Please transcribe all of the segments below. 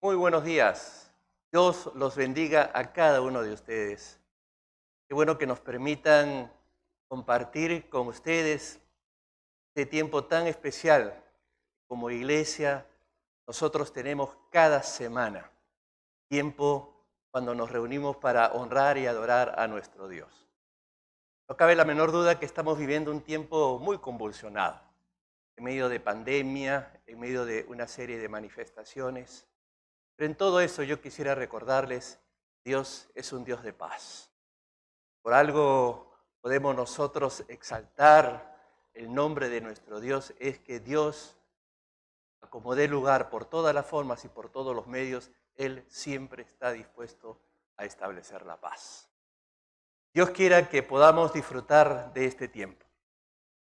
Muy buenos días. Dios los bendiga a cada uno de ustedes. Qué bueno que nos permitan compartir con ustedes este tiempo tan especial. Como iglesia, nosotros tenemos cada semana tiempo cuando nos reunimos para honrar y adorar a nuestro Dios. No cabe la menor duda que estamos viviendo un tiempo muy convulsionado, en medio de pandemia, en medio de una serie de manifestaciones. Pero en todo eso yo quisiera recordarles, Dios es un Dios de paz. Por algo podemos nosotros exaltar el nombre de nuestro Dios, es que Dios, como dé lugar por todas las formas y por todos los medios, Él siempre está dispuesto a establecer la paz. Dios quiera que podamos disfrutar de este tiempo.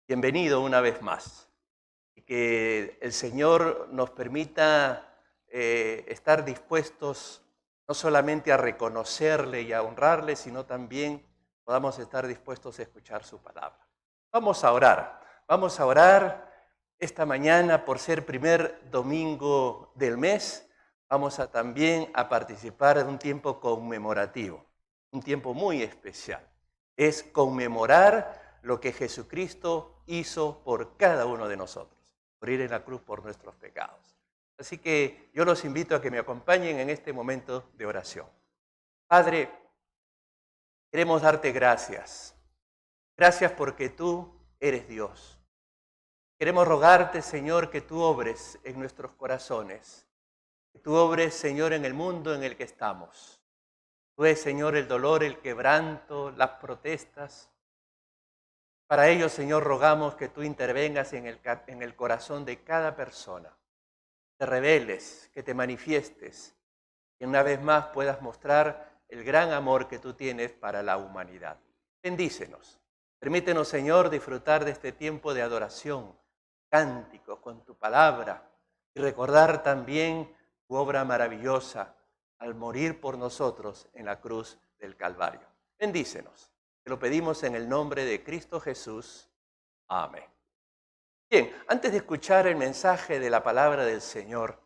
Bienvenido una vez más. Y que el Señor nos permita estar dispuestos no solamente a reconocerle y a honrarle, sino también podamos estar dispuestos a escuchar su palabra. Vamos a orar esta mañana por ser primer domingo del mes. Vamos también a participar de un tiempo conmemorativo, un tiempo muy especial. Es conmemorar lo que Jesucristo hizo por cada uno de nosotros, morir en la cruz por nuestros pecados. Así que yo los invito a que me acompañen en este momento de oración. Padre, queremos darte gracias. Gracias porque tú eres Dios. Queremos rogarte, Señor, que tú obres en nuestros corazones. Que tú obres, Señor, en el mundo en el que estamos. Tú eres, Señor, el dolor, el quebranto, las protestas. Para ello, Señor, rogamos que tú intervengas en el corazón de cada persona. Te reveles, que te manifiestes, y una vez más puedas mostrar el gran amor que tú tienes para la humanidad. Bendícenos. Permítenos, Señor, disfrutar de este tiempo de adoración, cánticos con tu palabra, y recordar también tu obra maravillosa al morir por nosotros en la cruz del Calvario. Bendícenos. Te lo pedimos en el nombre de Cristo Jesús. Amén. Bien, antes de escuchar el mensaje de la palabra del Señor,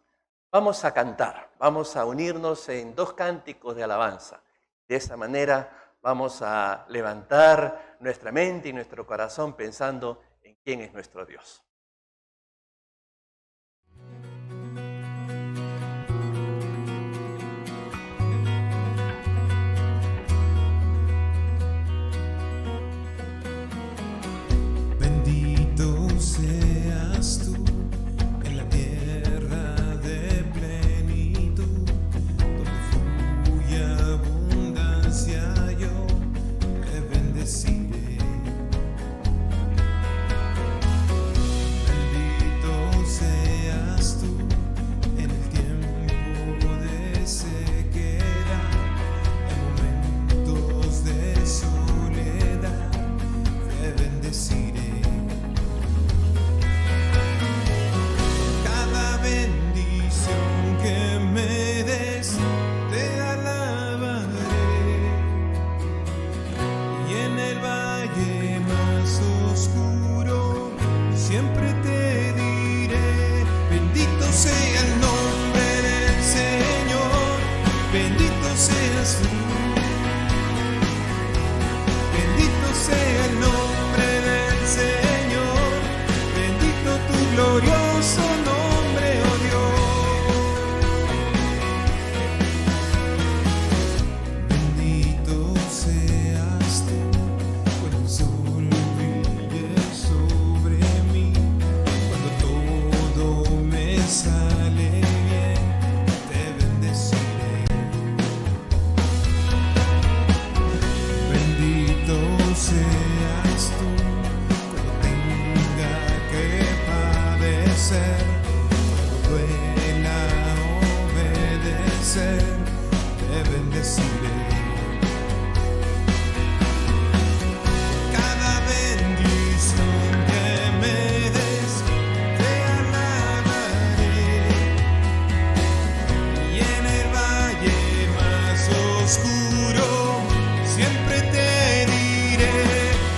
vamos a cantar, vamos a unirnos en dos cánticos de alabanza. De esa manera vamos a levantar nuestra mente y nuestro corazón pensando en quién es nuestro Dios. Seas tú en la tierra de plenitud, donde fluye abundancia, yo te bendeciré. Bendito seas tú en el tiempo de sequedad, en momentos de soledad, te bendeciré. Bendición que me des, te alabaré, y en el valle más oscuro siempre te diré, bendito sea el nombre del Señor, bendito seas tú, bendito sea el nombre del Señor, bendito tu glorioso nombre. Te bendeciré. Cada bendición que me des, te alabaré, y en el valle más oscuro siempre te diré,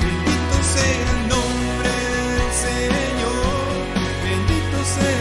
bendito sea el nombre del Señor, bendito sea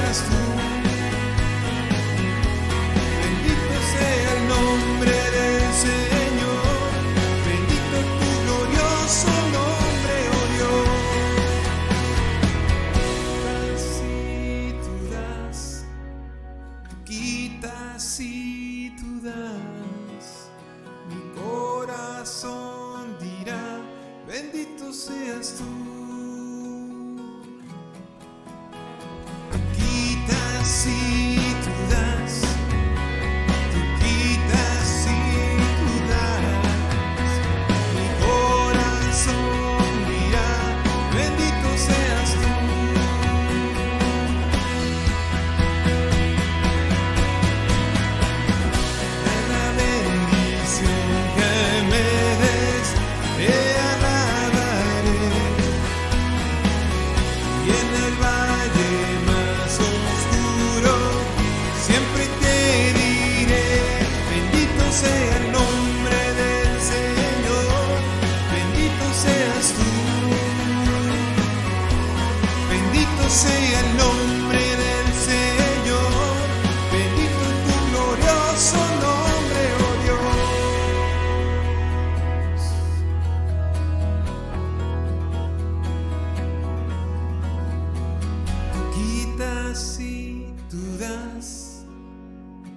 quitas y tú das,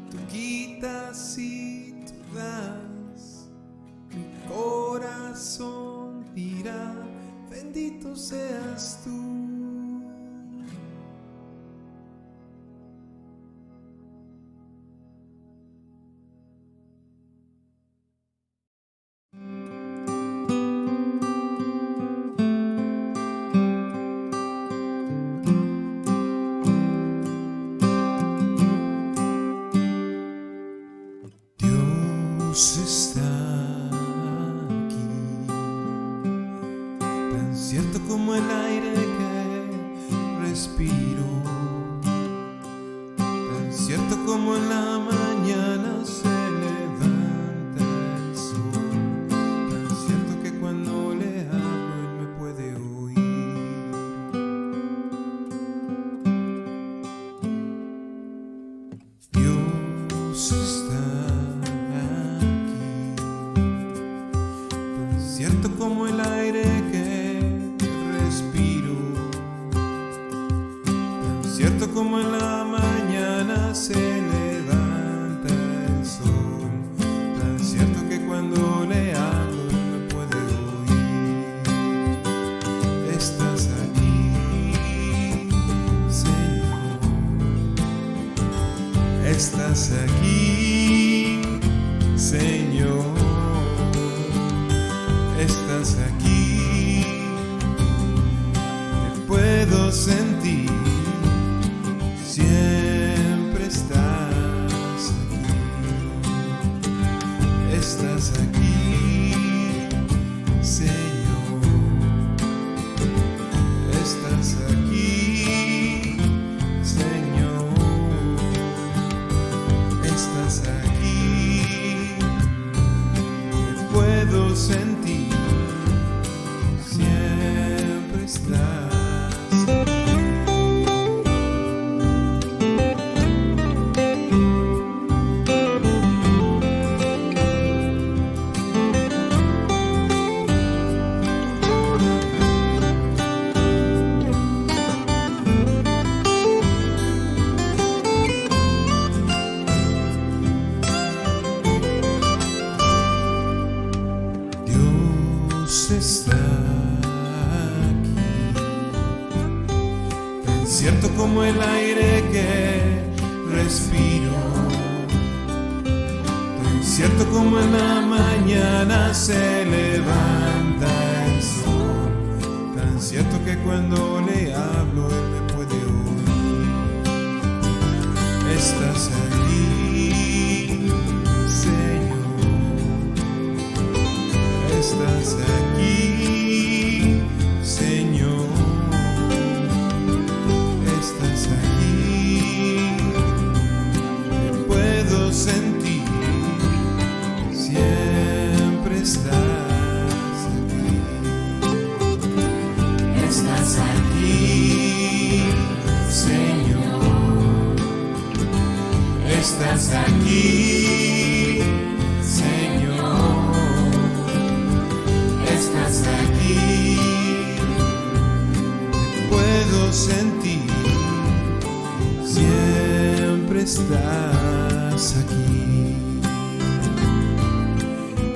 tú quitas y tú das. Mi corazón dirá, bendito seas tú. Dios está aquí, tan cierto como el aire que respiro, tan cierto como en la mañana se levanta el sol, tan cierto que cuando le hablo él me puede oír. Dios está cierto como el aire que respiro, tan cierto como en la mañana se levanta el sol, tan cierto que cuando le hablo me puede oír. Estás aquí, Señor, estás aquí, Señor. Estás aquí, te puedo sentir, siempre estás aquí. Estás aquí, Señor. Estás aquí, Señor. Estás aquí, te puedo sentir. Siempre estás aquí. Dios está cierto como el aire que respiro, tan cierto como en la mañana se levanta el sol, tan cierto que cuando le hablo él me puede oír. Estás aquí, Señor. Estás aquí, Señor. Estás aquí, te puedo sentir, siempre estás aquí. Estás aquí, Señor. Estás aquí, Señor. Estás aquí, te puedo sentir. Siempre estás aquí,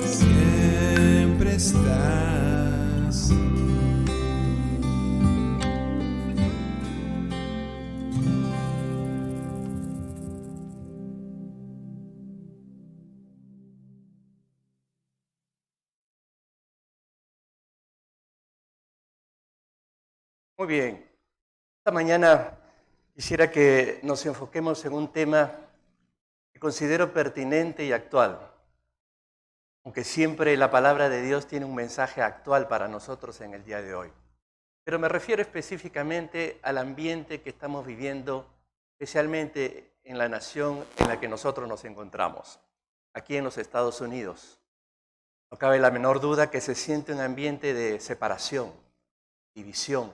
siempre estás aquí. Muy bien. Esta mañana quisiera que nos enfoquemos en un tema que considero pertinente y actual, aunque siempre la palabra de Dios tiene un mensaje actual para nosotros en el día de hoy. Pero me refiero específicamente al ambiente que estamos viviendo, especialmente en la nación en la que nosotros nos encontramos, aquí en los Estados Unidos. No cabe la menor duda que se siente un ambiente de separación, división.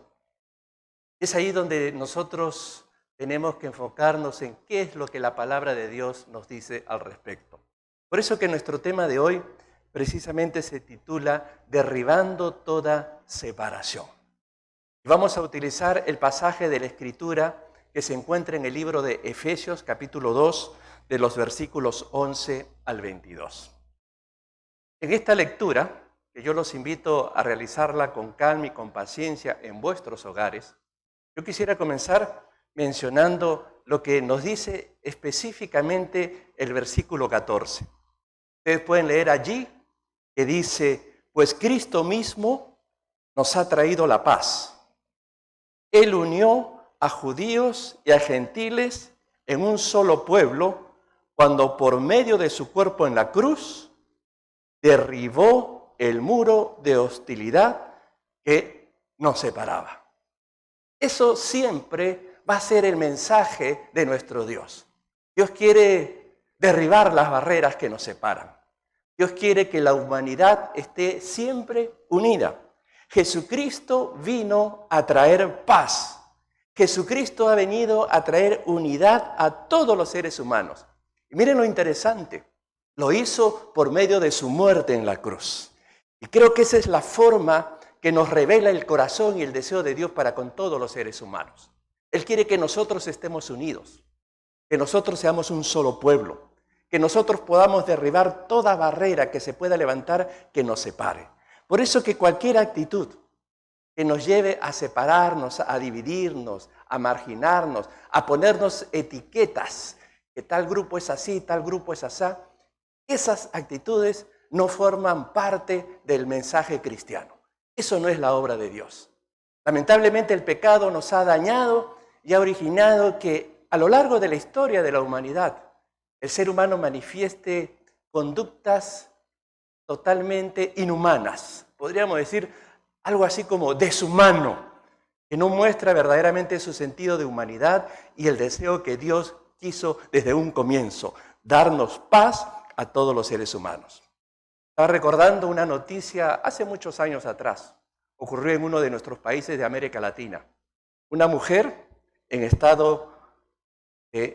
Es ahí donde nosotros tenemos que enfocarnos en qué es lo que la palabra de Dios nos dice al respecto. Por eso que nuestro tema de hoy precisamente se titula Derribando toda separación. Y vamos a utilizar el pasaje de la Escritura que se encuentra en el libro de Efesios, capítulo 2, de los versículos 11 al 22. En esta lectura, que yo los invito a realizarla con calma y con paciencia en vuestros hogares, yo quisiera comenzar mencionando lo que nos dice específicamente el versículo 14. Ustedes pueden leer allí que dice, pues Cristo mismo nos ha traído la paz. Él unió a judíos y a gentiles en un solo pueblo cuando por medio de su cuerpo en la cruz derribó el muro de hostilidad que nos separaba. Eso siempre va a ser el mensaje de nuestro Dios. Dios quiere derribar las barreras que nos separan. Dios quiere que la humanidad esté siempre unida. Jesucristo vino a traer paz. Jesucristo ha venido a traer unidad a todos los seres humanos. Y miren lo interesante, lo hizo por medio de su muerte en la cruz. Y creo que esa es la forma que nos revela el corazón y el deseo de Dios para con todos los seres humanos. Él quiere que nosotros estemos unidos, que nosotros seamos un solo pueblo, que nosotros podamos derribar toda barrera que se pueda levantar que nos separe. Por eso que cualquier actitud que nos lleve a separarnos, a dividirnos, a marginarnos, a ponernos etiquetas, que tal grupo es así, tal grupo es así, esas actitudes no forman parte del mensaje cristiano. Eso no es la obra de Dios. Lamentablemente el pecado nos ha dañado y ha originado que a lo largo de la historia de la humanidad el ser humano manifieste conductas totalmente inhumanas. Podríamos decir algo así como deshumano, que no muestra verdaderamente su sentido de humanidad y el deseo que Dios quiso desde un comienzo, darnos paz a todos los seres humanos. Estaba recordando una noticia hace muchos años atrás. Ocurrió en uno de nuestros países de América Latina. Una mujer en estado de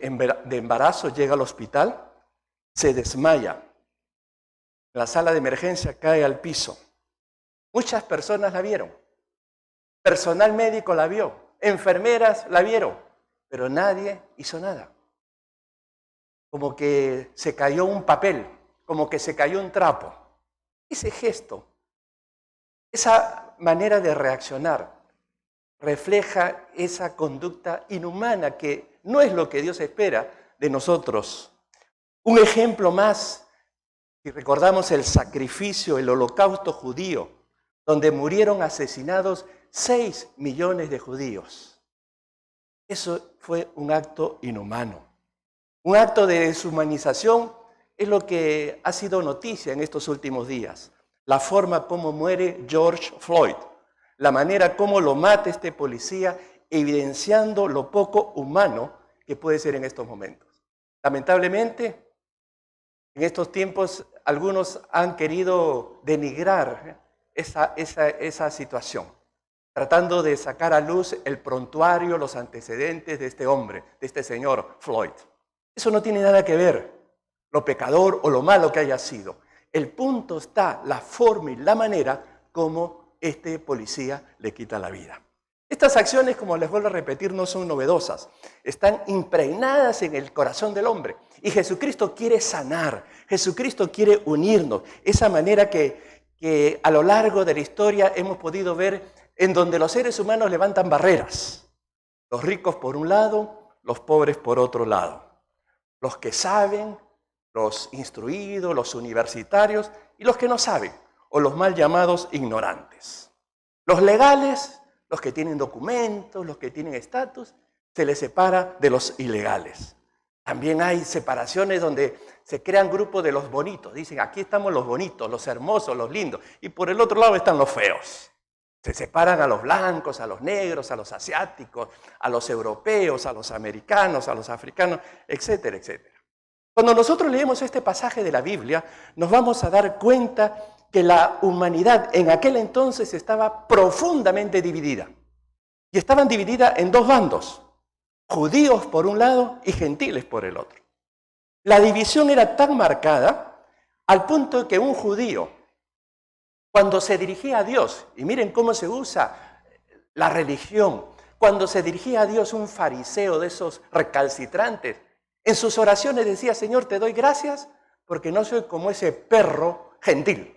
embarazo llega al hospital, se desmaya. En la sala de emergencia cae al piso. Muchas personas la vieron. Personal médico la vio. Enfermeras la vieron. Pero nadie hizo nada. Como que se cayó un papel, como que se cayó un trapo. Ese gesto, esa manera de reaccionar, refleja esa conducta inhumana que no es lo que Dios espera de nosotros. Un ejemplo más, si recordamos el sacrificio, el holocausto judío, donde murieron asesinados 6 millones de judíos. Eso fue un acto inhumano. Un acto de deshumanización es lo que ha sido noticia en estos últimos días. La forma como muere George Floyd, la manera como lo mata este policía, evidenciando lo poco humano que puede ser en estos momentos. Lamentablemente, en estos tiempos, algunos han querido denigrar esa situación, tratando de sacar a luz el prontuario, los antecedentes de este hombre, de este señor Floyd. Eso no tiene nada que ver, lo pecador o lo malo que haya sido. El punto está la forma y la manera como este policía le quita la vida. Estas acciones, como les vuelvo a repetir, no son novedosas. Están impregnadas en el corazón del hombre. Y Jesucristo quiere sanar, Jesucristo quiere unirnos. Esa manera que a lo largo de la historia hemos podido ver en donde los seres humanos levantan barreras. Los ricos por un lado, los pobres por otro lado. Los que saben, los instruidos, los universitarios y los que no saben, o los mal llamados ignorantes. Los legales, los que tienen documentos, los que tienen estatus, se les separa de los ilegales. También hay separaciones donde se crean grupos de los bonitos. Dicen, aquí estamos los bonitos, los hermosos, los lindos. Y por el otro lado están los feos. Se separan a los blancos, a los negros, a los asiáticos, a los europeos, a los americanos, a los africanos, etcétera, etcétera. Cuando nosotros leemos este pasaje de la Biblia, nos vamos a dar cuenta que la humanidad en aquel entonces estaba profundamente dividida. Y estaban divididas en dos bandos, judíos por un lado y gentiles por el otro. La división era tan marcada al punto que un judío, cuando se dirigía a Dios, y miren cómo se usa la religión cuando se dirigía a Dios un fariseo de esos recalcitrantes, en sus oraciones decía, Señor, te doy gracias porque no soy como ese perro gentil.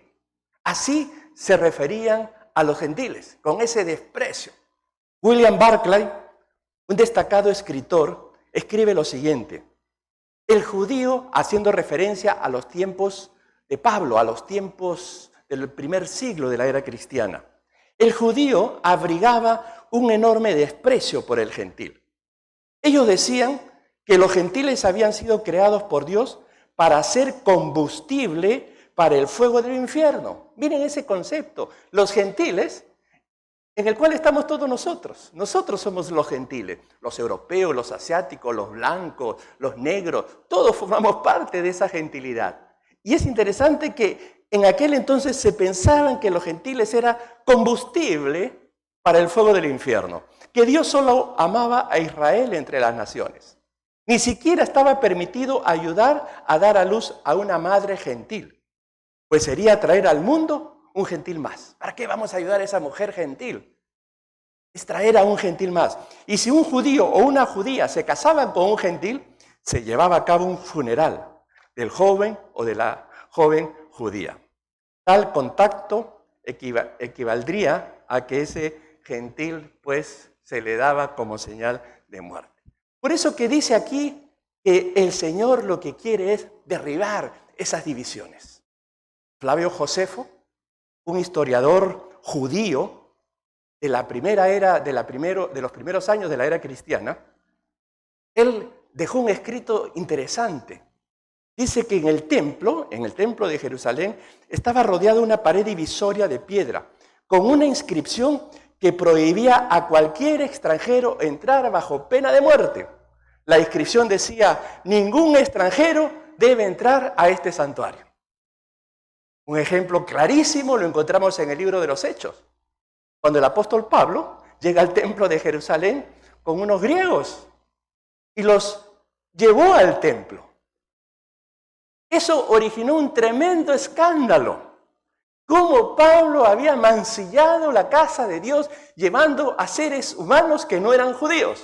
Así se referían a los gentiles, con ese desprecio. William Barclay, un destacado escritor, escribe lo siguiente. El judío, haciendo referencia a los tiempos de Pablo, a los tiempos del primer siglo de la era cristiana, el judío abrigaba un enorme desprecio por el gentil. Ellos decían que los gentiles habían sido creados por Dios para ser combustible para el fuego del infierno. Miren ese concepto. Los gentiles, en el cual estamos todos nosotros. Nosotros somos los gentiles. Los europeos, los asiáticos, los blancos, los negros. Todos formamos parte de esa gentilidad. Y es interesante que en aquel entonces se pensaban que los gentiles era combustible para el fuego del infierno. Que Dios solo amaba a Israel entre las naciones. Ni siquiera estaba permitido ayudar a dar a luz a una madre gentil. Pues sería traer al mundo un gentil más. ¿Para qué vamos a ayudar a esa mujer gentil? Es traer a un gentil más. Y si un judío o una judía se casaban con un gentil, se llevaba a cabo un funeral del joven o de la joven judía. Tal contacto equivaldría a que ese gentil pues se le daba como señal de muerte. Por eso que dice aquí que el Señor lo que quiere es derribar esas divisiones. Flavio Josefo, un historiador judío de la primera era, de los primeros años de la era cristiana, él dejó un escrito interesante. Dice que en el templo de Jerusalén, estaba rodeada una pared divisoria de piedra, con una inscripción que prohibía a cualquier extranjero entrar bajo pena de muerte. La inscripción decía, ningún extranjero debe entrar a este santuario. Un ejemplo clarísimo lo encontramos en el libro de los Hechos, cuando el apóstol Pablo llega al templo de Jerusalén con unos griegos y los llevó al templo. Eso originó un tremendo escándalo. Cómo Pablo había mancillado la casa de Dios llevando a seres humanos que no eran judíos.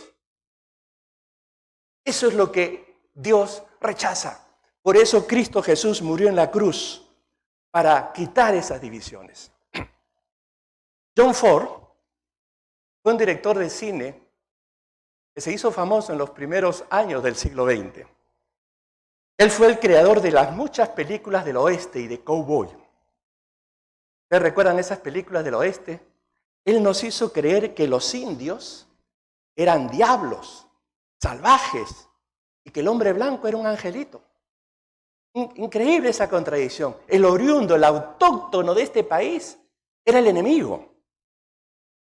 Eso es lo que Dios rechaza. Por eso Cristo Jesús murió en la cruz, para quitar esas divisiones. John Ford fue un director de cine que se hizo famoso en los primeros años del siglo XX. Él fue el creador de las muchas películas del oeste y de cowboy. ¿Ustedes recuerdan esas películas del oeste? Él nos hizo creer que los indios eran diablos, salvajes, y que el hombre blanco era un angelito. Increíble esa contradicción. El oriundo, el autóctono de este país, era el enemigo.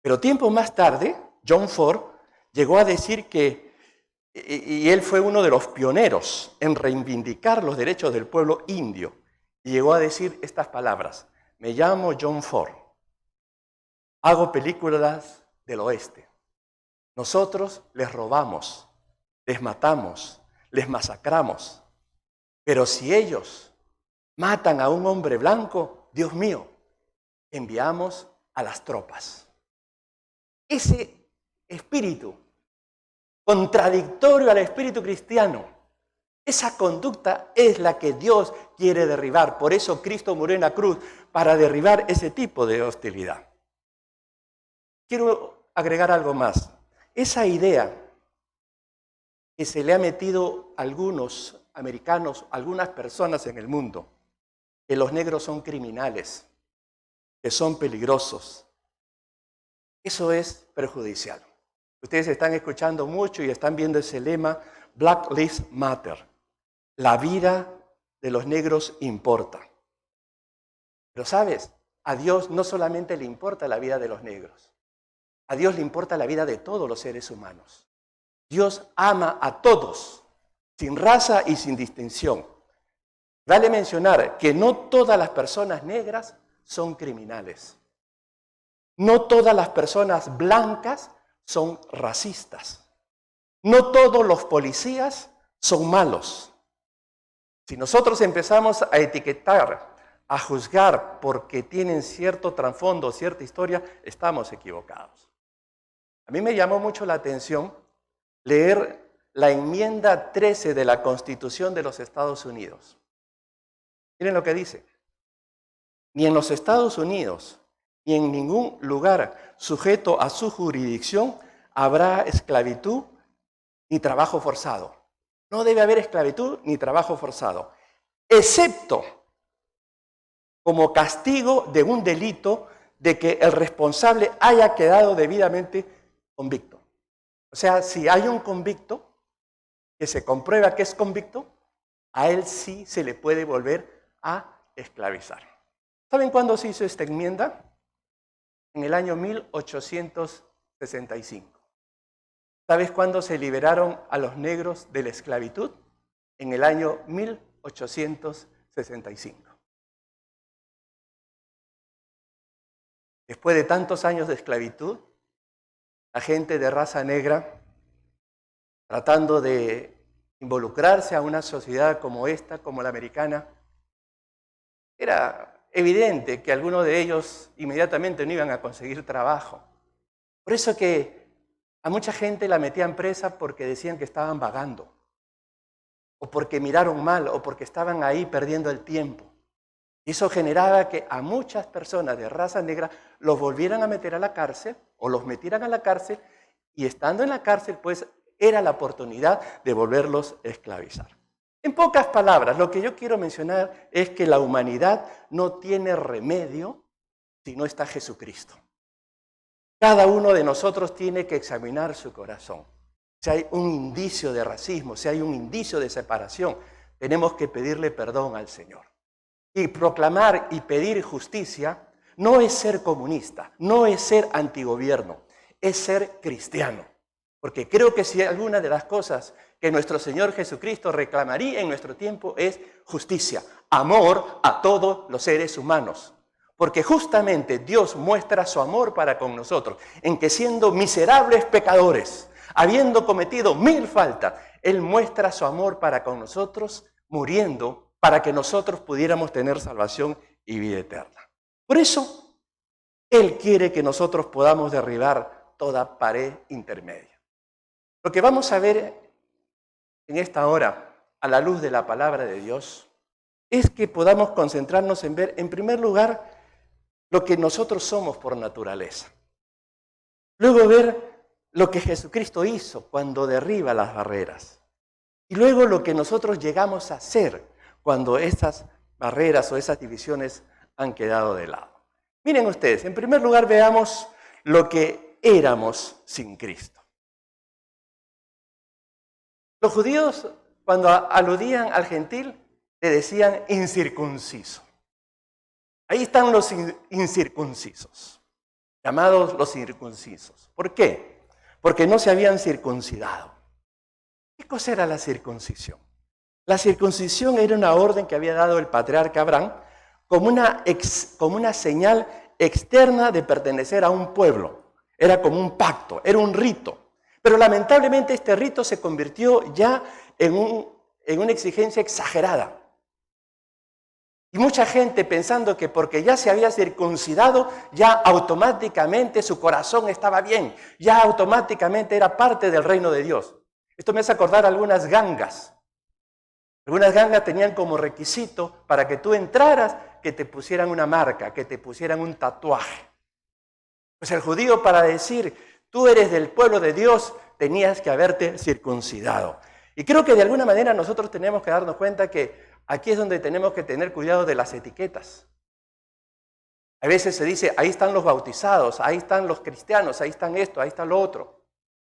Pero tiempo más tarde, John Ford llegó a decir que, y él fue uno de los pioneros en reivindicar los derechos del pueblo indio, y llegó a decir estas palabras: me llamo John Ford, hago películas del oeste. Nosotros les robamos, les matamos, les masacramos. Pero si ellos matan a un hombre blanco, Dios mío, enviamos a las tropas. Ese espíritu contradictorio al espíritu cristiano, esa conducta es la que Dios quiere derribar. Por eso Cristo murió en la cruz, para derribar ese tipo de hostilidad. Quiero agregar algo más. Esa idea que se le ha metido a algunos americanos, algunas personas en el mundo, que los negros son criminales, que son peligrosos. Eso es perjudicial. Ustedes están escuchando mucho y están viendo ese lema, Black Lives Matter. La vida de los negros importa. Pero ¿sabes? A Dios no solamente le importa la vida de los negros. A Dios le importa la vida de todos los seres humanos. Dios ama a todos, sin raza y sin distinción. Vale mencionar que no todas las personas negras son criminales. No todas las personas blancas son racistas. No todos los policías son malos. Si nosotros empezamos a etiquetar, a juzgar porque tienen cierto trasfondo, cierta historia, estamos equivocados. A mí me llamó mucho la atención leer la enmienda 13 de la Constitución de los Estados Unidos. Miren lo que dice. Ni en los Estados Unidos, ni en ningún lugar sujeto a su jurisdicción habrá esclavitud ni trabajo forzado. No debe haber esclavitud ni trabajo forzado, excepto como castigo de un delito de que el responsable haya quedado debidamente convicto. O sea, si hay un convicto que se comprueba que es convicto, a él sí se le puede volver a esclavizar. ¿Saben cuándo se hizo esta enmienda? En el año 1865. ¿Sabes cuándo se liberaron a los negros de la esclavitud? En el año 1865. Después de tantos años de esclavitud, la gente de raza negra, tratando de involucrarse a una sociedad como esta, como la americana, era evidente que algunos de ellos inmediatamente no iban a conseguir trabajo. Por eso que a mucha gente la metían presa porque decían que estaban vagando, o porque miraron mal, o porque estaban ahí perdiendo el tiempo. Y eso generaba que a muchas personas de raza negra los volvieran a meter a la cárcel, o los metieran a la cárcel, y estando en la cárcel, pues era la oportunidad de volverlos a esclavizar. En pocas palabras, lo que yo quiero mencionar es que la humanidad no tiene remedio si no está Jesucristo. Cada uno de nosotros tiene que examinar su corazón. Si hay un indicio de racismo, si hay un indicio de separación, tenemos que pedirle perdón al Señor. Y proclamar y pedir justicia no es ser comunista, no es ser antigobierno, es ser cristiano. Porque creo que si alguna de las cosas que nuestro Señor Jesucristo reclamaría en nuestro tiempo es justicia, amor a todos los seres humanos. Porque justamente Dios muestra su amor para con nosotros, en que siendo miserables pecadores, habiendo cometido 1000 faltas, Él muestra su amor para con nosotros, muriendo para que nosotros pudiéramos tener salvación y vida eterna. Por eso, Él quiere que nosotros podamos derribar toda pared intermedia. Lo que vamos a ver en esta hora, a la luz de la palabra de Dios, es que podamos concentrarnos en ver, en primer lugar, lo que nosotros somos por naturaleza. Luego ver lo que Jesucristo hizo cuando derriba las barreras. Y luego lo que nosotros llegamos a hacer cuando esas barreras o esas divisiones han quedado de lado. Miren ustedes, en primer lugar veamos lo que éramos sin Cristo. Los judíos, cuando aludían al gentil, le decían incircunciso. Ahí están los incircuncisos, llamados los circuncisos. ¿Por qué? Porque no se habían circuncidado. ¿Qué cosa era la circuncisión? La circuncisión era una orden que había dado el patriarca Abraham como una señal externa de pertenecer a un pueblo. Era como un pacto, era un rito. Pero lamentablemente este rito se convirtió ya en una exigencia exagerada. Y mucha gente pensando que porque ya se había circuncidado, ya automáticamente su corazón estaba bien, ya automáticamente era parte del reino de Dios. Esto me hace acordar algunas gangas. Algunas gangas tenían como requisito para que tú entraras que te pusieran una marca, que te pusieran un tatuaje. Pues el judío para decir, tú eres del pueblo de Dios, tenías que haberte circuncidado. Y creo que de alguna manera nosotros tenemos que darnos cuenta que aquí es donde tenemos que tener cuidado de las etiquetas. A veces se dice, ahí están los bautizados, ahí están los cristianos, ahí están esto, ahí está lo otro.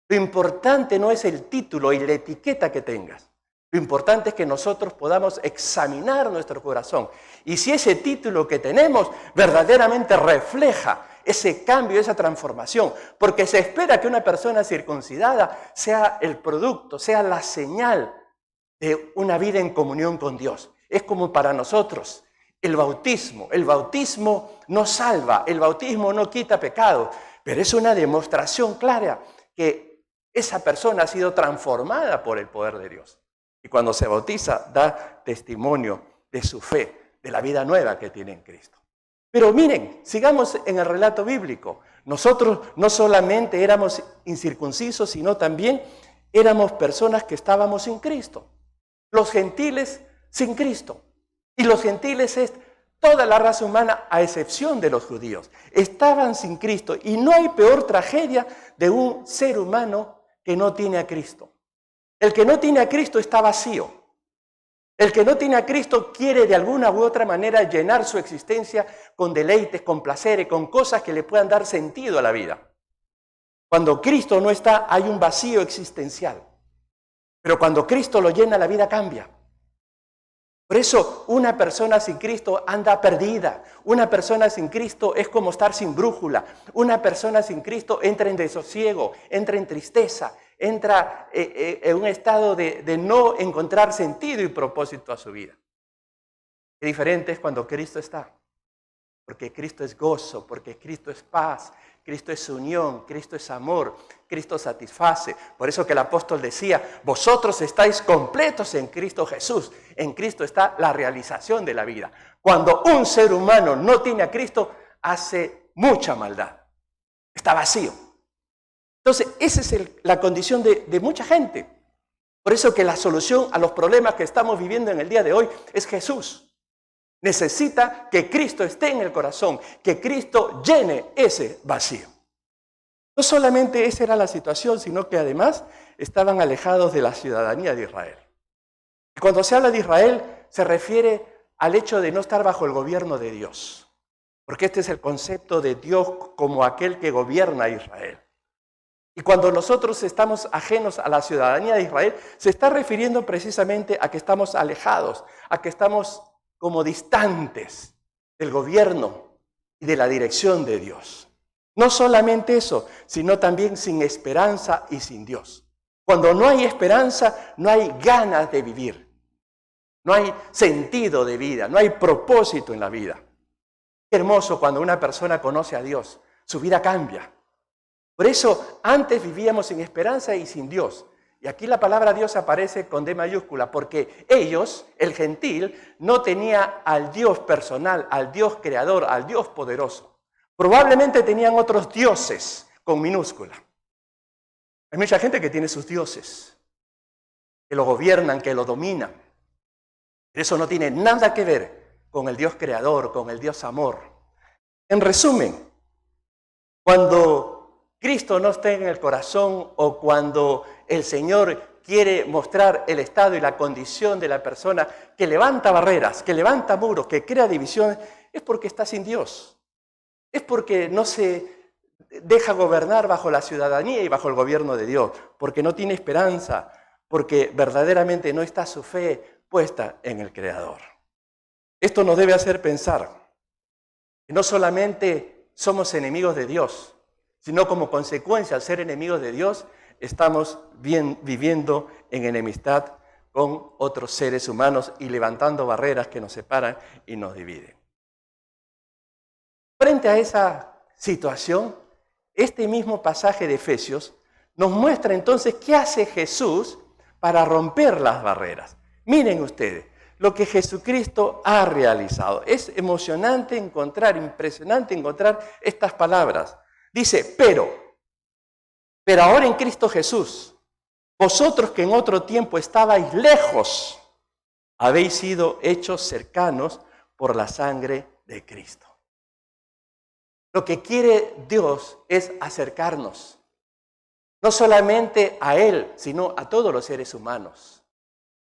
Lo importante no es el título y la etiqueta que tengas. Lo importante es que nosotros podamos examinar nuestro corazón. Y si ese título que tenemos verdaderamente refleja ese cambio, esa transformación, porque se espera que una persona circuncidada sea el producto, sea la señal de una vida en comunión con Dios. Es como para nosotros el bautismo. El bautismo no salva, el bautismo no quita pecado, pero es una demostración clara que esa persona ha sido transformada por el poder de Dios. Y cuando se bautiza, da testimonio de su fe, de la vida nueva que tiene en Cristo. Pero miren, sigamos en el relato bíblico. Nosotros no solamente éramos incircuncisos, sino también éramos personas que estábamos sin Cristo. Los gentiles sin Cristo. Y los gentiles es toda la raza humana a excepción de los judíos. Estaban sin Cristo y no hay peor tragedia de un ser humano que no tiene a Cristo. El que no tiene a Cristo está vacío. El que no tiene a Cristo quiere de alguna u otra manera llenar su existencia con deleites, con placeres, con cosas que le puedan dar sentido a la vida. Cuando Cristo no está, hay un vacío existencial. Pero cuando Cristo lo llena, la vida cambia. Por eso una persona sin Cristo anda perdida. Una persona sin Cristo es como estar sin brújula. Una persona sin Cristo entra en desosiego, entra en tristeza, entra en un estado de no encontrar sentido y propósito a su vida. Qué diferente es cuando Cristo está. Porque Cristo es gozo, porque Cristo es paz, Cristo es unión, Cristo es amor, Cristo satisface. Por eso que el apóstol decía, vosotros estáis completos en Cristo Jesús. En Cristo está la realización de la vida. Cuando un ser humano no tiene a Cristo, hace mucha maldad. Está vacío. Entonces, esa es la condición de mucha gente. Por eso que la solución a los problemas que estamos viviendo en el día de hoy es Jesús. Necesita que Cristo esté en el corazón, que Cristo llene ese vacío. No solamente esa era la situación, sino que además estaban alejados de la ciudadanía de Israel. Y cuando se habla de Israel, se refiere al hecho de no estar bajo el gobierno de Dios. Porque este es el concepto de Dios como aquel que gobierna a Israel. Y cuando nosotros estamos ajenos a la ciudadanía de Israel, se está refiriendo precisamente a que estamos alejados, a que estamos como distantes del gobierno y de la dirección de Dios. No solamente eso, sino también sin esperanza y sin Dios. Cuando no hay esperanza, no hay ganas de vivir. No hay sentido de vida, no hay propósito en la vida. Qué hermoso cuando una persona conoce a Dios, su vida cambia. Por eso antes vivíamos sin esperanza y sin Dios. Y aquí la palabra Dios aparece con D mayúscula, porque ellos, el gentil, no tenía al Dios personal, al Dios creador, al Dios poderoso. Probablemente tenían otros dioses con minúscula. Hay mucha gente que tiene sus dioses, que lo gobiernan, que lo dominan. Pero eso no tiene nada que ver con el Dios creador, con el Dios amor. En resumen, cuando Cristo no está en el corazón o cuando el Señor quiere mostrar el estado y la condición de la persona que levanta barreras, que levanta muros, que crea divisiones, es porque está sin Dios. Es porque no se deja gobernar bajo la ciudadanía y bajo el gobierno de Dios, porque no tiene esperanza, porque verdaderamente no está su fe puesta en el Creador. Esto nos debe hacer pensar que no solamente somos enemigos de Dios, sino como consecuencia, al ser enemigos de Dios, estamos viviendo en enemistad con otros seres humanos y levantando barreras que nos separan y nos dividen. Frente a esa situación, este mismo pasaje de Efesios nos muestra entonces qué hace Jesús para romper las barreras. Miren ustedes, lo que Jesucristo ha realizado. Es emocionante impresionante encontrar estas palabras. Dice, pero ahora en Cristo Jesús, vosotros que en otro tiempo estabais lejos, habéis sido hechos cercanos por la sangre de Cristo. Lo que quiere Dios es acercarnos, no solamente a Él, sino a todos los seres humanos.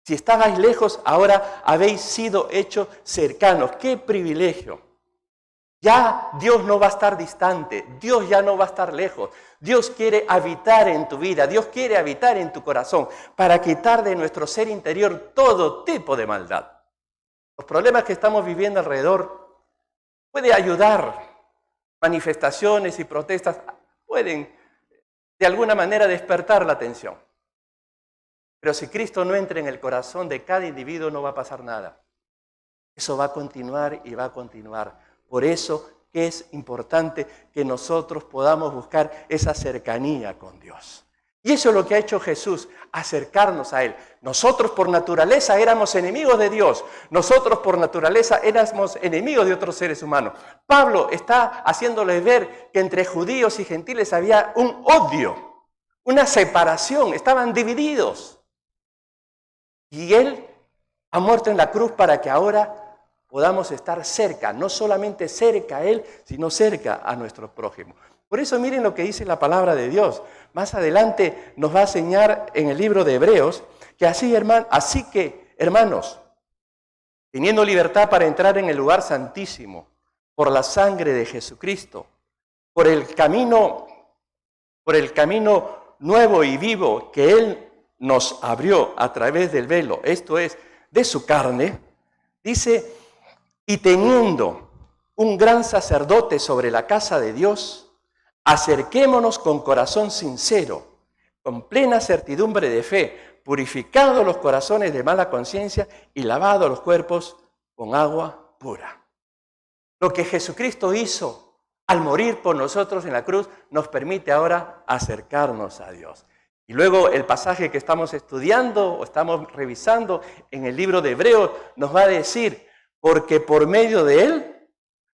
Si estabais lejos, ahora habéis sido hechos cercanos. ¡Qué privilegio! Ya Dios no va a estar distante, Dios ya no va a estar lejos. Dios quiere habitar en tu vida, Dios quiere habitar en tu corazón para quitar de nuestro ser interior todo tipo de maldad. Los problemas que estamos viviendo alrededor puede ayudar, manifestaciones y protestas pueden de alguna manera despertar la atención. Pero si Cristo no entra en el corazón de cada individuo no va a pasar nada. Eso va a continuar y va a continuar. Por eso que es importante que nosotros podamos buscar esa cercanía con Dios. Y eso es lo que ha hecho Jesús, acercarnos a Él. Nosotros por naturaleza éramos enemigos de Dios. Nosotros por naturaleza éramos enemigos de otros seres humanos. Pablo está haciéndoles ver que entre judíos y gentiles había un odio, una separación, estaban divididos. Y Él ha muerto en la cruz para que ahora podamos estar cerca, no solamente cerca a Él, sino cerca a nuestro prójimo. Por eso miren lo que dice la palabra de Dios. Más adelante nos va a enseñar en el libro de Hebreos que así que, hermanos, teniendo libertad para entrar en el lugar santísimo por la sangre de Jesucristo, por el camino nuevo y vivo que Él nos abrió a través del velo, esto es, de su carne, dice, y teniendo un gran sacerdote sobre la casa de Dios, acerquémonos con corazón sincero, con plena certidumbre de fe, purificados los corazones de mala conciencia y lavados los cuerpos con agua pura. Lo que Jesucristo hizo al morir por nosotros en la cruz nos permite ahora acercarnos a Dios. Y luego el pasaje que estamos estudiando o estamos revisando en el libro de Hebreos nos va a decir, porque por medio de Él,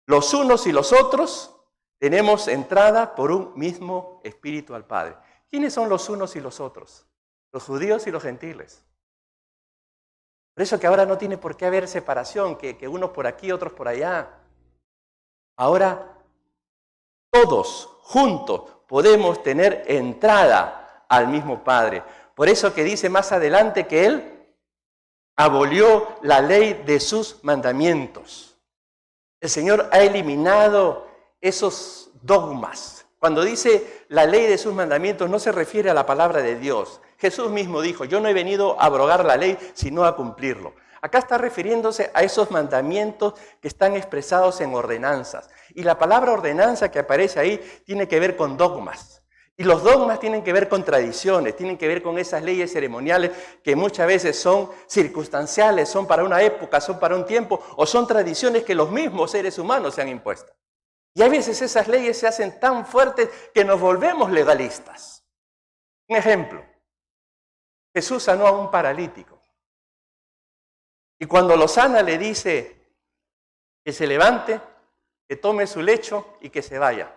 los unos y los otros, tenemos entrada por un mismo Espíritu al Padre. ¿Quiénes son los unos y los otros? Los judíos y los gentiles. Por eso que ahora no tiene por qué haber separación, que unos por aquí, otros por allá. Ahora todos juntos podemos tener entrada al mismo Padre. Por eso que dice más adelante que Él abolió la ley de sus mandamientos. El Señor ha eliminado esos dogmas. Cuando dice la ley de sus mandamientos no se refiere a la palabra de Dios. Jesús mismo dijo, yo no he venido a abrogar la ley, sino a cumplirlo. Acá está refiriéndose a esos mandamientos que están expresados en ordenanzas. Y la palabra ordenanza que aparece ahí tiene que ver con dogmas. Y los dogmas tienen que ver con tradiciones, tienen que ver con esas leyes ceremoniales que muchas veces son circunstanciales, son para una época, son para un tiempo, o son tradiciones que los mismos seres humanos se han impuesto. Y a veces esas leyes se hacen tan fuertes que nos volvemos legalistas. Un ejemplo, Jesús sanó a un paralítico. Y cuando lo sana le dice que se levante, que tome su lecho y que se vaya.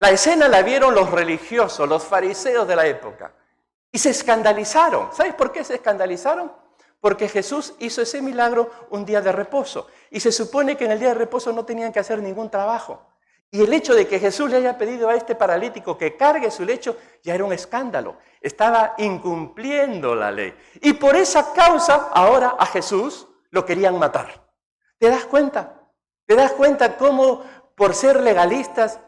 La escena la vieron los religiosos, los fariseos de la época. Y se escandalizaron. ¿Sabes por qué se escandalizaron? Porque Jesús hizo ese milagro un día de reposo. Y se supone que en el día de reposo no tenían que hacer ningún trabajo. Y el hecho de que Jesús le haya pedido a este paralítico que cargue su lecho ya era un escándalo. Estaba incumpliendo la ley. Y por esa causa ahora a Jesús lo querían matar. ¿Te das cuenta? ¿Te das cuenta cómo por ser legalistas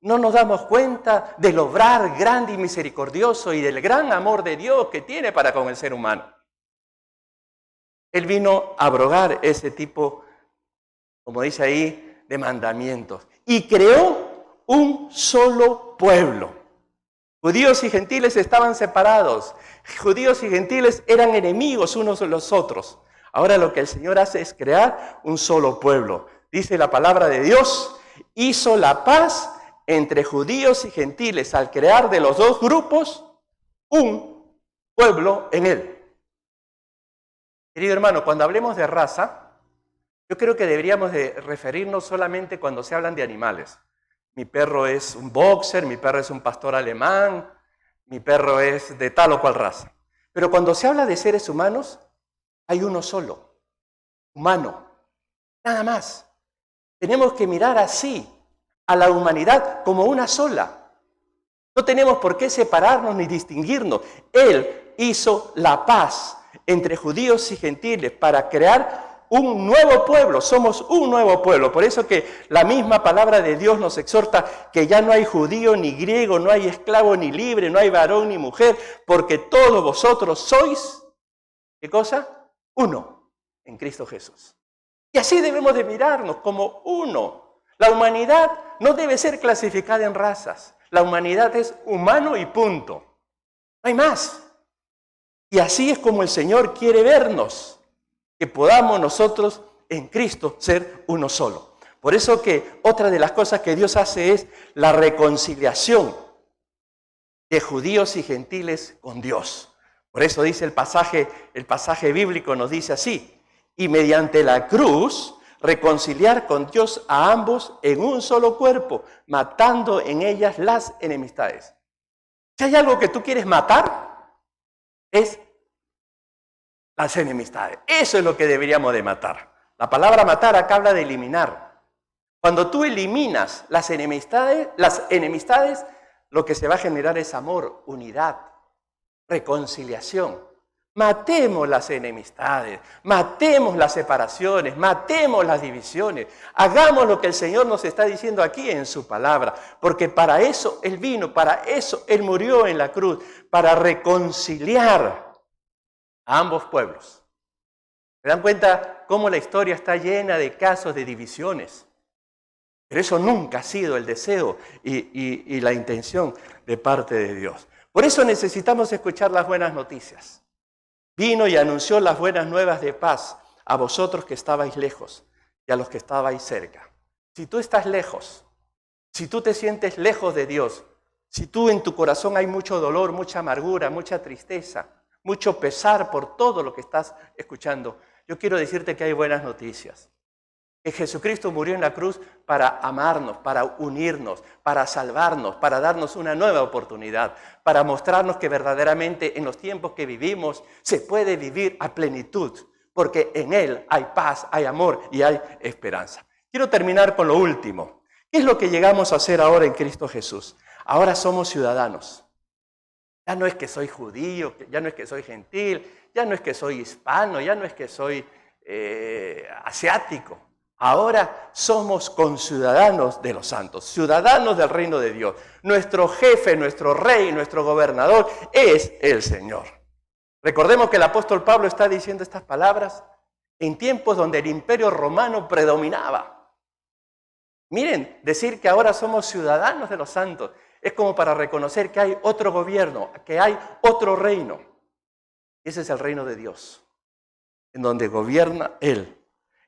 no nos damos cuenta del obrar grande y misericordioso y del gran amor de Dios que tiene para con el ser humano? Él vino a abrogar ese tipo, como dice ahí, de mandamientos. Y creó un solo pueblo. Judíos y gentiles estaban separados. Judíos y gentiles eran enemigos unos de los otros. Ahora lo que el Señor hace es crear un solo pueblo. Dice la palabra de Dios, hizo la paz entre judíos y gentiles al crear de los dos grupos un pueblo en Él. Querido hermano, cuando hablemos de raza, yo creo que deberíamos de referirnos solamente cuando se hablan de animales. Mi perro es un boxer, mi perro es un pastor alemán, mi perro es de tal o cual raza. Pero cuando se habla de seres humanos, hay uno solo, humano, nada más. Tenemos que mirar así a la humanidad como una sola. No tenemos por qué separarnos ni distinguirnos. Él hizo la paz entre judíos y gentiles para crear un nuevo pueblo. Somos un nuevo pueblo. Por eso que la misma palabra de Dios nos exhorta que ya no hay judío ni griego, no hay esclavo ni libre, no hay varón ni mujer, porque todos vosotros sois, ¿qué cosa? Uno en Cristo Jesús. Y así debemos de mirarnos como uno. La humanidad no debe ser clasificada en razas. La humanidad es humano y punto. No hay más. Y así es como el Señor quiere vernos, que podamos nosotros en Cristo ser uno solo. Por eso que otra de las cosas que Dios hace es la reconciliación. de judíos y gentiles con Dios. Por eso dice el pasaje bíblico nos dice así: y mediante la cruz reconciliar con Dios a ambos en un solo cuerpo, matando en ellas las enemistades. Si hay algo que tú quieres matar, es las enemistades. Eso es lo que deberíamos de matar. La palabra matar acá habla de eliminar. Cuando tú eliminas las enemistades, lo que se va a generar es amor, unidad, reconciliación. Matemos las enemistades, matemos las separaciones, matemos las divisiones. Hagamos lo que el Señor nos está diciendo aquí en su palabra, porque para eso Él vino, para eso Él murió en la cruz, para reconciliar a ambos pueblos. ¿Se dan cuenta cómo la historia está llena de casos de divisiones? Pero eso nunca ha sido el deseo y la intención de parte de Dios. Por eso necesitamos escuchar las buenas noticias. Vino y anunció las buenas nuevas de paz a vosotros que estabais lejos y a los que estabais cerca. Si tú estás lejos, si tú te sientes lejos de Dios, si tú en tu corazón hay mucho dolor, mucha amargura, mucha tristeza, mucho pesar por todo lo que estás escuchando, yo quiero decirte que hay buenas noticias. Que Jesucristo murió en la cruz para amarnos, para unirnos, para salvarnos, para darnos una nueva oportunidad, para mostrarnos que verdaderamente en los tiempos que vivimos se puede vivir a plenitud, porque en Él hay paz, hay amor y hay esperanza. Quiero terminar con lo último. ¿Qué es lo que llegamos a hacer ahora en Cristo Jesús? Ahora somos ciudadanos. Ya no es que soy judío, ya no es que soy gentil, ya no es que soy hispano, ya no es que soy asiático. Ahora somos conciudadanos de los santos, ciudadanos del reino de Dios. Nuestro jefe, nuestro rey, nuestro gobernador es el Señor. Recordemos que el apóstol Pablo está diciendo estas palabras en tiempos donde el imperio romano predominaba. Miren, decir que ahora somos ciudadanos de los santos es como para reconocer que hay otro gobierno, que hay otro reino. Ese es el reino de Dios, en donde gobierna Él.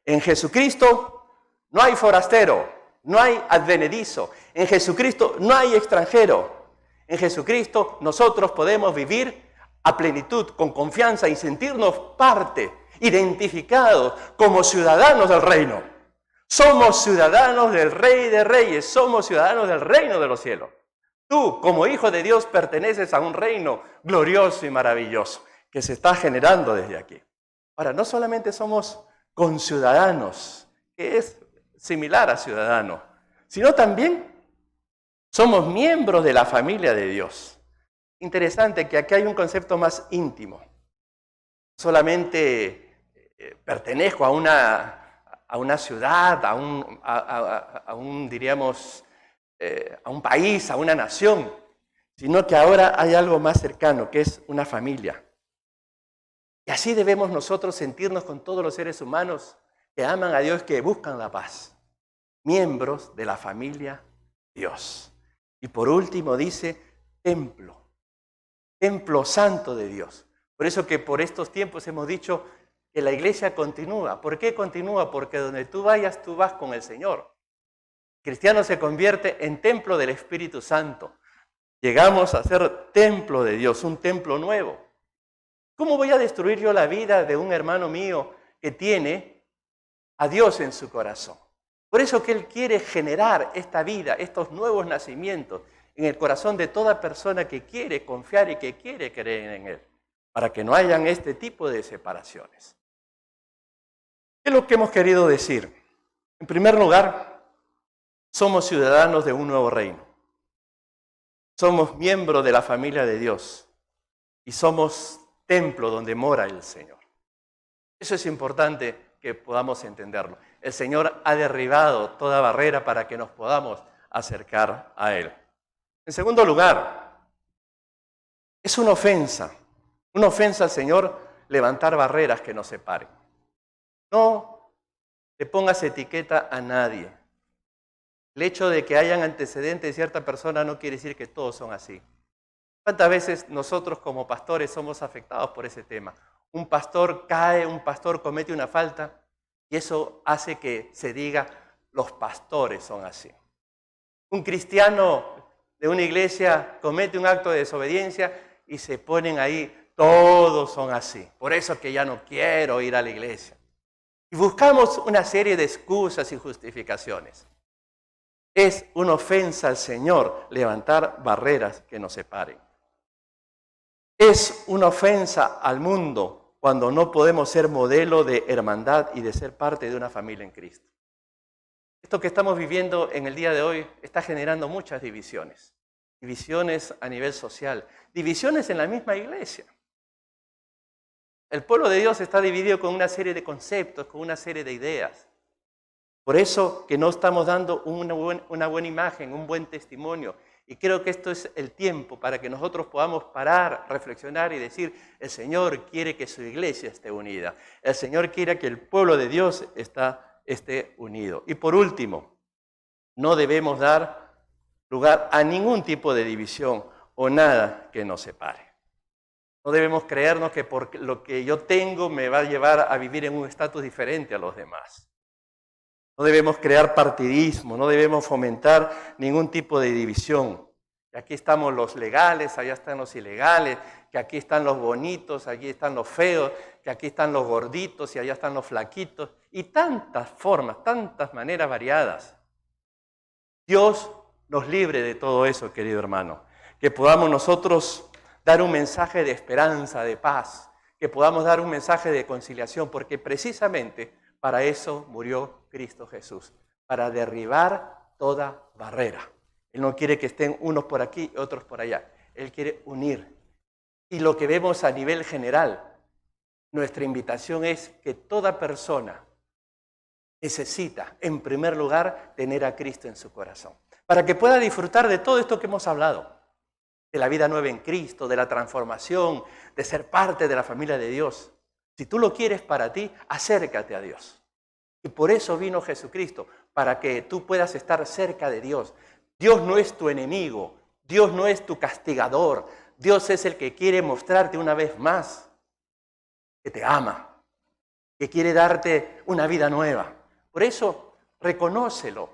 En Jesucristo no hay forastero, no hay advenedizo. En Jesucristo no hay extranjero. En Jesucristo nosotros podemos vivir a plenitud, con confianza y sentirnos parte, identificados como ciudadanos del reino. Somos ciudadanos del Rey de Reyes, somos ciudadanos del reino de los cielos. Tú, como hijo de Dios, perteneces a un reino glorioso y maravilloso que se está generando desde aquí. Ahora, no solamente somos conciudadanos, que es similar a ciudadano, sino también somos miembros de la familia de Dios. Interesante que aquí hay un concepto más íntimo. Solamente pertenezco a una ciudad, a un país, a una nación, sino que ahora hay algo más cercano, que es una familia. Y así debemos nosotros sentirnos con todos los seres humanos que aman a Dios, que buscan la paz. Miembros de la familia Dios. Y por último dice templo. Templo santo de Dios. Por eso que por estos tiempos hemos dicho que la iglesia continúa. ¿Por qué continúa? Porque donde tú vayas, tú vas con el Señor. El cristiano se convierte en templo del Espíritu Santo. Llegamos a ser templo de Dios, un templo nuevo. ¿Cómo voy a destruir yo la vida de un hermano mío que tiene a Dios en su corazón? Por eso que Él quiere generar esta vida, estos nuevos nacimientos en el corazón de toda persona que quiere confiar y que quiere creer en Él, para que no hayan este tipo de separaciones. ¿Qué es lo que hemos querido decir? En primer lugar, somos ciudadanos de un nuevo reino. Somos miembros de la familia de Dios y somos templo donde mora el Señor. Eso es importante que podamos entenderlo. El Señor ha derribado toda barrera para que nos podamos acercar a Él. En segundo lugar, es una ofensa al Señor levantar barreras que nos separen. No le pongas etiqueta a nadie. El hecho de que hayan antecedentes de cierta persona no quiere decir que todos son así. ¿Cuántas veces nosotros como pastores somos afectados por ese tema? Un pastor cae, un pastor comete una falta y eso hace que se diga, los pastores son así. Un cristiano de una iglesia comete un acto de desobediencia y se ponen ahí, todos son así. Por eso que ya no quiero ir a la iglesia. Y buscamos una serie de excusas y justificaciones. Es una ofensa al Señor levantar barreras que nos separen. Es una ofensa al mundo cuando no podemos ser modelo de hermandad y de ser parte de una familia en Cristo. Esto que estamos viviendo en el día de hoy está generando muchas divisiones. Divisiones a nivel social, divisiones en la misma iglesia. El pueblo de Dios está dividido con una serie de conceptos, con una serie de ideas. Por eso que no estamos dando una buena imagen, un buen testimonio. Y creo que esto es el tiempo para que nosotros podamos parar, reflexionar y decir, el Señor quiere que su iglesia esté unida. El Señor quiere que el pueblo de Dios esté unido. Y por último, no debemos dar lugar a ningún tipo de división o nada que nos separe. No debemos creernos que por lo que yo tengo me va a llevar a vivir en un estatus diferente a los demás. No debemos crear partidismo, no debemos fomentar ningún tipo de división. Que aquí estamos los legales, allá están los ilegales, que aquí están los bonitos, allí están los feos, que aquí están los gorditos y allá están los flaquitos. Y tantas formas, tantas maneras variadas. Dios nos libre de todo eso, querido hermano. Que podamos nosotros dar un mensaje de esperanza, de paz. Que podamos dar un mensaje de conciliación, porque precisamente para eso murió Cristo Jesús, para derribar toda barrera. Él no quiere que estén unos por aquí y otros por allá. Él quiere unir. Y lo que vemos a nivel general, nuestra invitación es que toda persona necesita, en primer lugar, tener a Cristo en su corazón, para que pueda disfrutar de todo esto que hemos hablado, de la vida nueva en Cristo, de la transformación, de ser parte de la familia de Dios. Si tú lo quieres para ti, acércate a Dios. Y por eso vino Jesucristo, para que tú puedas estar cerca de Dios. Dios no es tu enemigo, Dios no es tu castigador. Dios es el que quiere mostrarte una vez más que te ama, que quiere darte una vida nueva. Por eso, reconócelo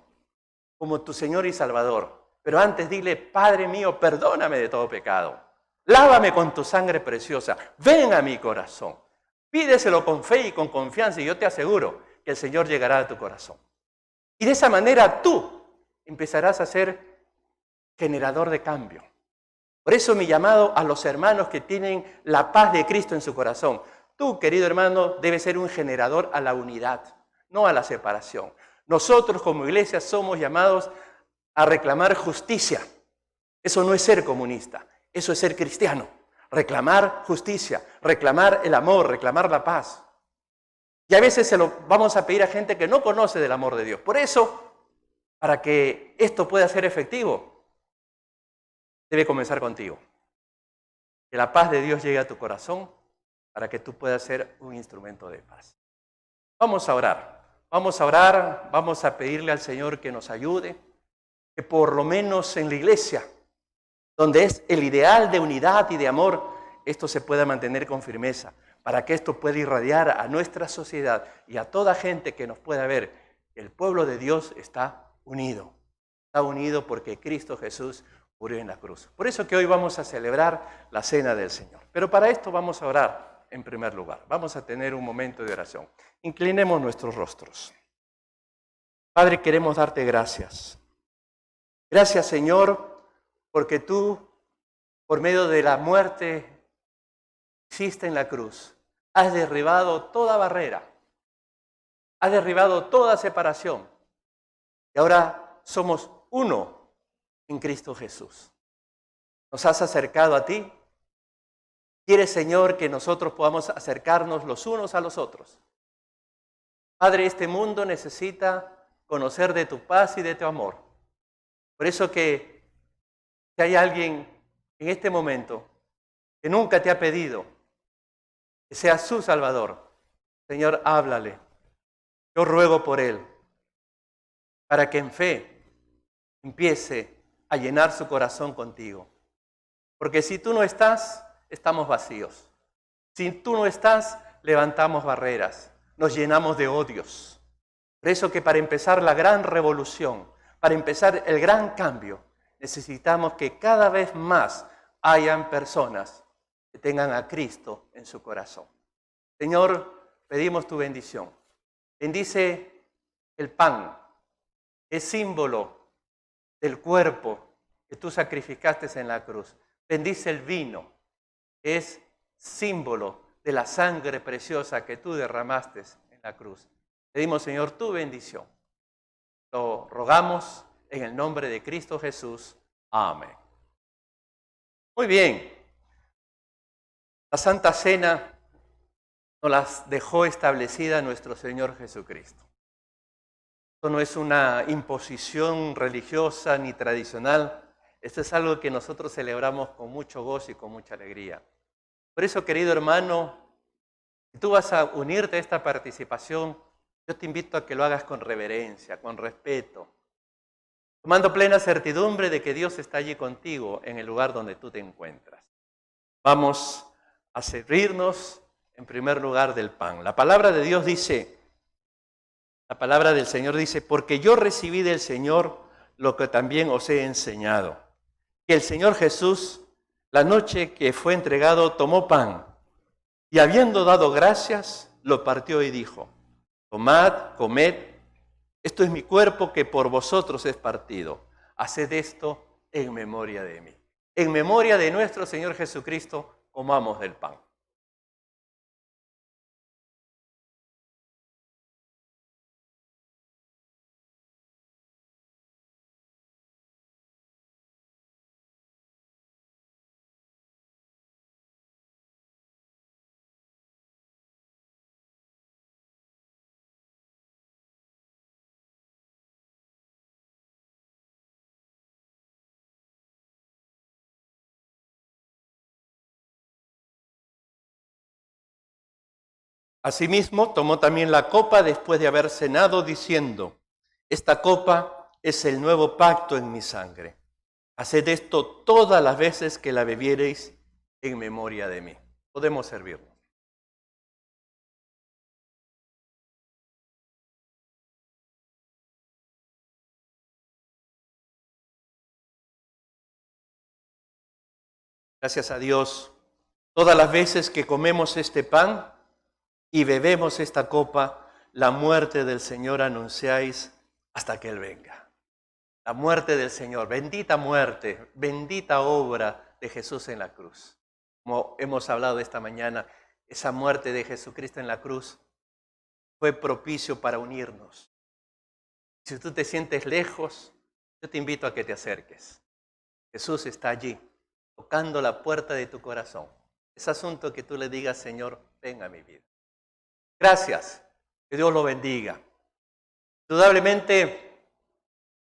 como tu Señor y Salvador. Pero antes dile, Padre mío, perdóname de todo pecado. Lávame con tu sangre preciosa. Ven a mi corazón. Pídeselo con fe y con confianza y yo te aseguro que el Señor llegará a tu corazón. Y de esa manera tú empezarás a ser generador de cambio. Por eso mi llamado a los hermanos que tienen la paz de Cristo en su corazón. Tú, querido hermano, debes ser un generador a la unidad, no a la separación. Nosotros como iglesia somos llamados a reclamar justicia. Eso no es ser comunista, eso es ser cristiano. Reclamar justicia, reclamar el amor, reclamar la paz. Y a veces se lo vamos a pedir a gente que no conoce del amor de Dios. Por eso, para que esto pueda ser efectivo, debe comenzar contigo. Que la paz de Dios llegue a tu corazón para que tú puedas ser un instrumento de paz. Vamos a orar, vamos a pedirle al Señor que nos ayude, que por lo menos en la iglesia, donde es el ideal de unidad y de amor, esto se pueda mantener con firmeza, para que esto pueda irradiar a nuestra sociedad y a toda gente que nos pueda ver. El pueblo de Dios está unido porque Cristo Jesús murió en la cruz. Por eso que hoy vamos a celebrar la Cena del Señor. Pero para esto vamos a orar en primer lugar. Vamos a tener un momento de oración. Inclinemos nuestros rostros. Padre, queremos darte gracias. Gracias, Señor, porque tú, por medio de la muerte que hiciste en la cruz, has derribado toda barrera, has derribado toda separación. Y ahora somos uno en Cristo Jesús. Nos has acercado a ti. Quieres, Señor, que nosotros podamos acercarnos los unos a los otros. Padre, este mundo necesita conocer de tu paz y de tu amor. Por eso que si hay alguien en este momento que nunca te ha pedido que seas su Salvador, Señor, háblale. Yo ruego por él, para que en fe empiece a llenar su corazón contigo. Porque si tú no estás, estamos vacíos. Si tú no estás, levantamos barreras, nos llenamos de odios. Por eso que para empezar la gran revolución, para empezar el gran cambio, necesitamos que cada vez más hayan personas que tengan a Cristo en su corazón. Señor, pedimos tu bendición. Bendice el pan, es símbolo del cuerpo que tú sacrificaste en la cruz. Bendice el vino, es símbolo de la sangre preciosa que tú derramaste en la cruz. Pedimos, Señor, tu bendición. Lo rogamos en el nombre de Cristo Jesús. Amén. Muy bien. La Santa Cena nos las dejó establecida nuestro Señor Jesucristo. Esto no es una imposición religiosa ni tradicional. Esto es algo que nosotros celebramos con mucho gozo y con mucha alegría. Por eso, querido hermano, si tú vas a unirte a esta participación, yo te invito a que lo hagas con reverencia, con respeto, tomando plena certidumbre de que Dios está allí contigo en el lugar donde tú te encuentras. Vamos a servirnos en primer lugar del pan. La palabra de Dios dice, la palabra del Señor dice, porque yo recibí del Señor lo que también os he enseñado. Que el Señor Jesús, la noche que fue entregado, tomó pan y habiendo dado gracias, lo partió y dijo, tomad, comed, esto es mi cuerpo que por vosotros es partido. Haced esto en memoria de mí. En memoria de nuestro Señor Jesucristo, comamos del pan. Asimismo, tomó también la copa después de haber cenado, diciendo, esta copa es el nuevo pacto en mi sangre. Haced esto todas las veces que la bebiereis en memoria de mí. Podemos servirnos. Gracias a Dios, todas las veces que comemos este pan y bebemos esta copa, la muerte del Señor anunciáis hasta que Él venga. La muerte del Señor, bendita muerte, bendita obra de Jesús en la cruz. Como hemos hablado esta mañana, esa muerte de Jesucristo en la cruz fue propicio para unirnos. Si tú te sientes lejos, yo te invito a que te acerques. Jesús está allí, tocando la puerta de tu corazón. Es asunto que tú le digas, Señor, ven a mi vida. Gracias, que Dios lo bendiga. Indudablemente,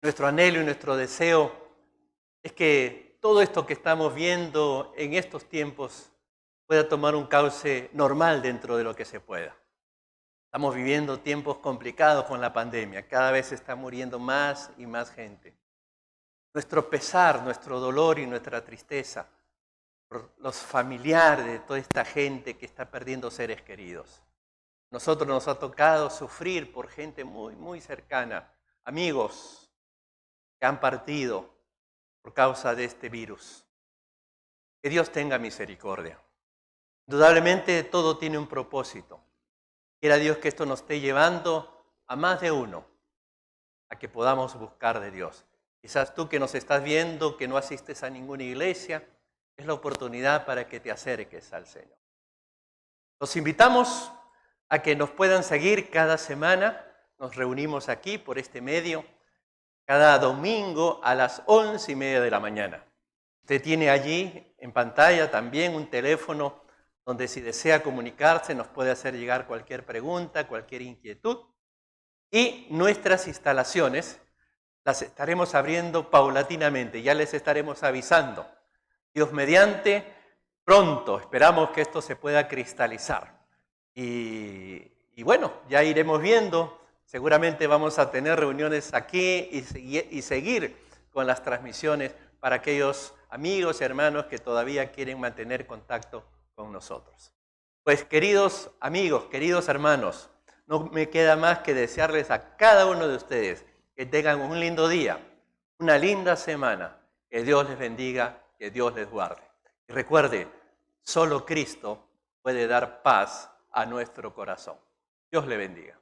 nuestro anhelo y nuestro deseo es que todo esto que estamos viendo en estos tiempos pueda tomar un cauce normal dentro de lo que se pueda. Estamos viviendo tiempos complicados con la pandemia. Cada vez está muriendo más y más gente. Nuestro pesar, nuestro dolor y nuestra tristeza por los familiares de toda esta gente que está perdiendo seres queridos. Nosotros nos ha tocado sufrir por gente muy, muy cercana, amigos que han partido por causa de este virus. Que Dios tenga misericordia. Indudablemente todo tiene un propósito. Quiera Dios que esto nos esté llevando a más de uno, a que podamos buscar de Dios. Quizás tú que nos estás viendo, que no asistes a ninguna iglesia, es la oportunidad para que te acerques al Señor. Los invitamos a que nos puedan seguir cada semana. Nos reunimos aquí por este medio, cada domingo a las 11:30 de la mañana. Usted tiene allí en pantalla también un teléfono donde si desea comunicarse nos puede hacer llegar cualquier pregunta, cualquier inquietud. Y nuestras instalaciones las estaremos abriendo paulatinamente, ya les estaremos avisando. Dios mediante, pronto esperamos que esto se pueda cristalizar. Y bueno, ya iremos viendo, seguramente vamos a tener reuniones aquí y seguir con las transmisiones para aquellos amigos y hermanos que todavía quieren mantener contacto con nosotros. Pues queridos amigos, queridos hermanos, no me queda más que desearles a cada uno de ustedes que tengan un lindo día, una linda semana Que Dios les bendiga, que Dios les guarde. Y recuerde, solo Cristo puede dar paz a nuestro corazón. Dios le bendiga.